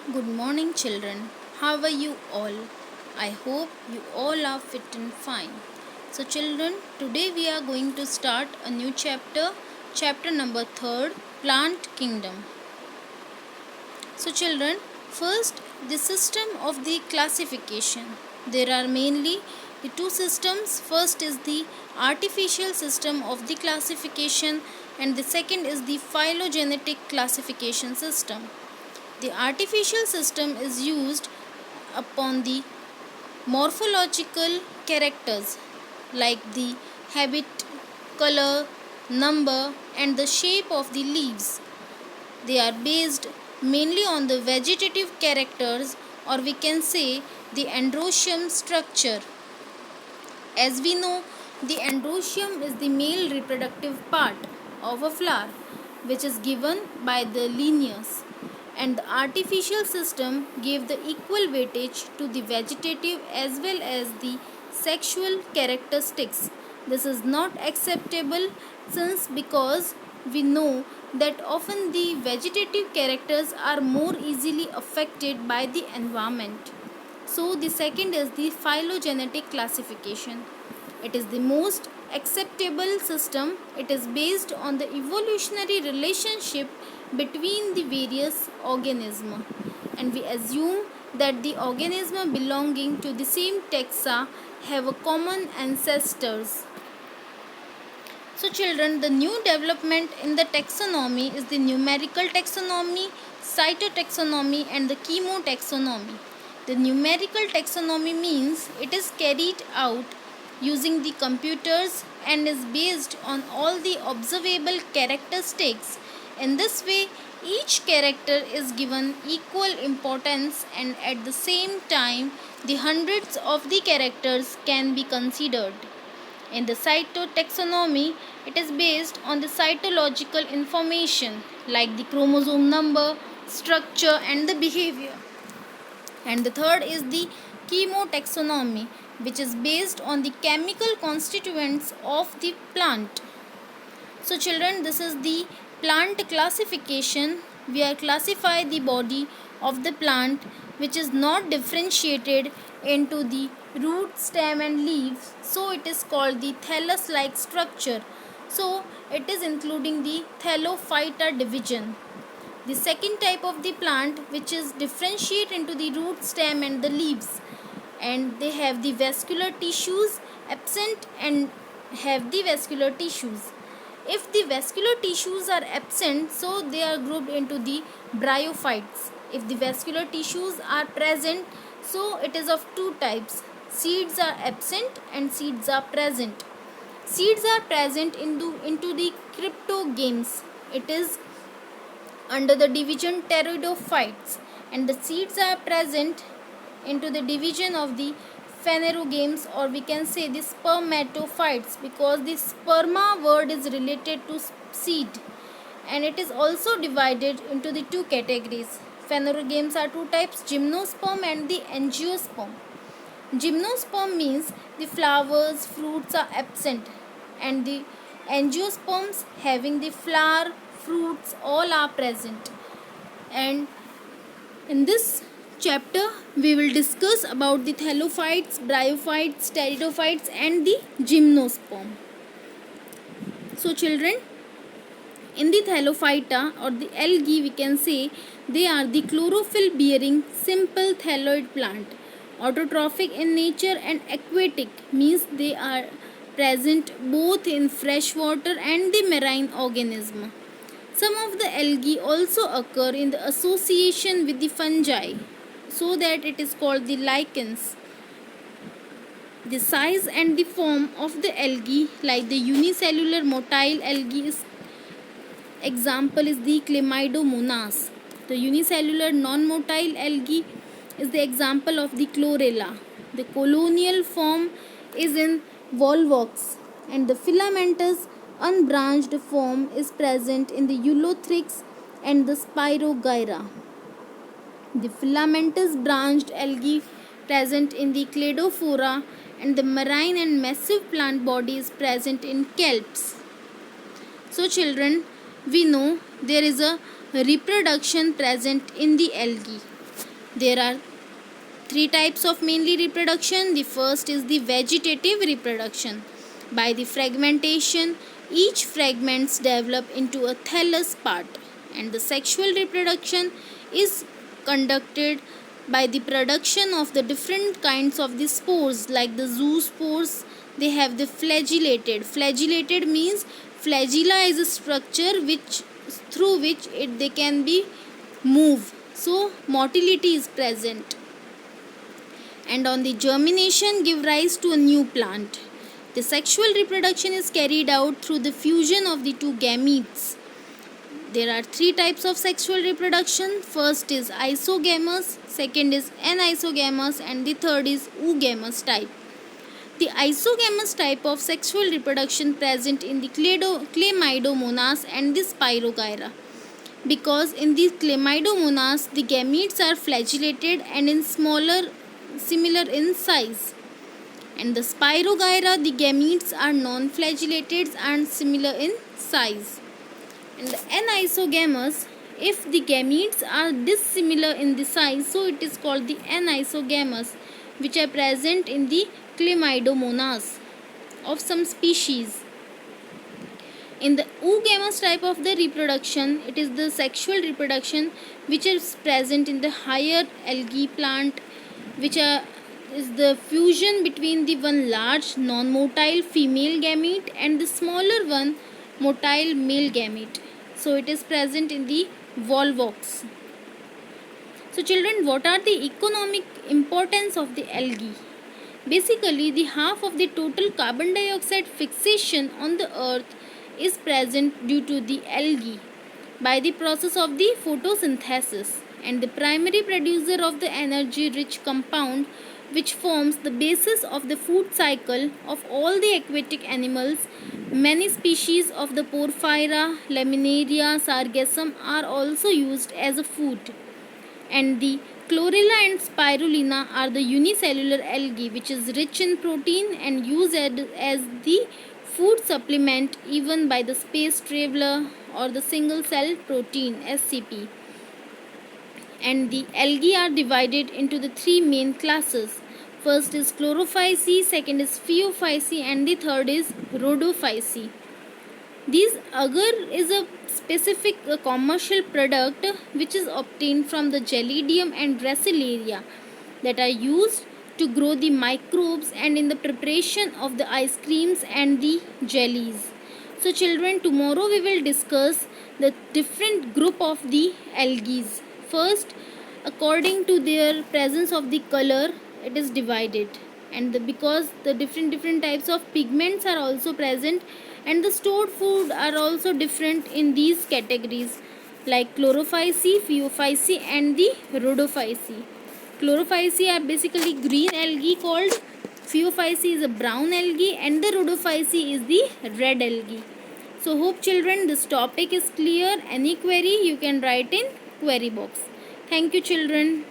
Good morning, children. How are you all? I hope you all are fit and fine. So, children, today we are going to start a new chapter number 3, Plant Kingdom. So, children, first the system of the classification. There are mainly the two systems. First is the artificial system of the classification, and the second is the phylogenetic classification system. The artificial system is used upon the morphological characters like the habit, color, number, and the shape of the leaves. They are based mainly on the vegetative characters, or we can say the androecium structure. As we know, the androecium is the male reproductive part of a flower, which is given by the lineage, and the artificial system gave the equal weightage to the vegetative as well as the sexual characteristics. This is not acceptable since because we know that often the vegetative characters are more easily affected by the environment. So the second is the phylogenetic classification. It is the most acceptable system. It is based on the evolutionary relationship between the various organisms, and we assume that the organisms belonging to the same taxa have a common ancestors. So, children, the new development in the taxonomy is the numerical taxonomy, cytotaxonomy, and the chemotaxonomy. The numerical taxonomy means it is carried out using the computers and is based on all the observable characteristics. In this way, each character is given equal importance, and at the same time, the hundreds of the characters can be considered. In the cytotaxonomy, it is based on the cytological information like the chromosome number, structure, and the behavior. And the third is the chemotaxonomy, which is based on the chemical constituents of the plant. So, children, this is the plant classification. We are classify the body of the plant, which is not differentiated into the root, stem, and leaves. So, it is called the thallus-like structure. So, it is including the thallophyta division. The second type of the plant, which is differentiate into the root, stem, and the leaves, and they have the vascular tissues absent and have the vascular tissues. If the vascular tissues are absent, so they are grouped into the bryophytes. If the vascular tissues are present, so it is of two types: seeds are absent and seeds are present. Seeds are present into the cryptogames. It is under the division pteridophytes, and the seeds are present into the division of the phanerogames, or we can say the spermatophytes, because the sperma word is related to seed, and it is also divided into the two categories. Phanerogames are two types: gymnosperm and the angiosperm. Gymnosperm means the flowers, fruits are absent, and the angiosperms having the flower, fruits all are present. And in this chapter we will discuss about the thallophytes, bryophytes, pteridophytes, and the gymnosperm. So, children, in the thallophyta or the algae, we can say they are the chlorophyll bearing simple thalloid plant. Autotrophic in nature and aquatic means they are present both in fresh water and the marine organism. Some of the algae also occur in the association with the fungi, so that it is called the lichens. The size and the form of the algae, like the unicellular motile algae, example is the Chlamydomonas. The unicellular non-motile algae is the example of the Chlorella. The colonial form is in Volvox, and the filamentous unbranched form is present in the Eulothrix and the Spirogyra. The filamentous branched algae present in the Cladophora, and the marine and massive plant body is present in kelps. So, children, we know there is a reproduction present in the algae. There are three types of mainly reproduction. The first is the vegetative reproduction. By the fragmentation, each fragments develop into a thallus part, and the sexual reproduction is conducted by the production of the different kinds of the spores, like the zoospores. They have the flagellated. Flagellated means flagella is a structure which through which they can be moved, so motility is present, and on the germination give rise to a new plant. The sexual reproduction is carried out through the fusion of the two gametes. There are three types of sexual reproduction. First is isogamous, second is anisogamous, and the third is oogamous type. The isogamous type of sexual reproduction present in the Chlamydomonas and the Spirogyra, because in the Chlamydomonas the gametes are flagellated and in similar in size, and the Spirogyra the gametes are non-flagellated and similar in size. And the anisogamous, if the gametes are dissimilar in the size, so it is called the anisogamous, which are present in the Chlamydomonas of some species. In the oogamous type of the reproduction, it is the sexual reproduction which is present in the higher algae plant, which is the fusion between the one large non-motile female gamete and the smaller one motile male gamete. So it is present in the volvox. So children, what are the economic importance of the algae? Basically, the half of the total carbon dioxide fixation on the earth is present due to the algae by the process of the photosynthesis, and the primary producer of the energy rich compound which forms the basis of the food cycle of all the aquatic animals. Many species of the Porphyra, Laminaria, Sargassum are also used as a food, and the Chlorella and Spirulina are the unicellular algae which is rich in protein and used as the food supplement even by the space traveler or the single cell protein SCP. And the algae are divided into the three main classes. First is Chlorophyceae, second is Phaeophyceae, and the third is Rhodophyceae. These agar is a specific commercial product which is obtained from the Gelidium and Gracilaria that are used to grow the microbes and in the preparation of the ice creams and the jellies. So children, tomorrow we will discuss the different group of the algae. First, according to their presence of the color, it is divided, and because the different types of pigments are also present, and the stored food are also different in these categories, like Chlorophyceae, Phaeophyceae, and the Rhodophyceae. Chlorophyceae are basically green algae called, Phaeophyceae is a brown algae, and the Rhodophyceae is the red algae. So hope children this topic is clear. Any query you can write in query box. Thank you children.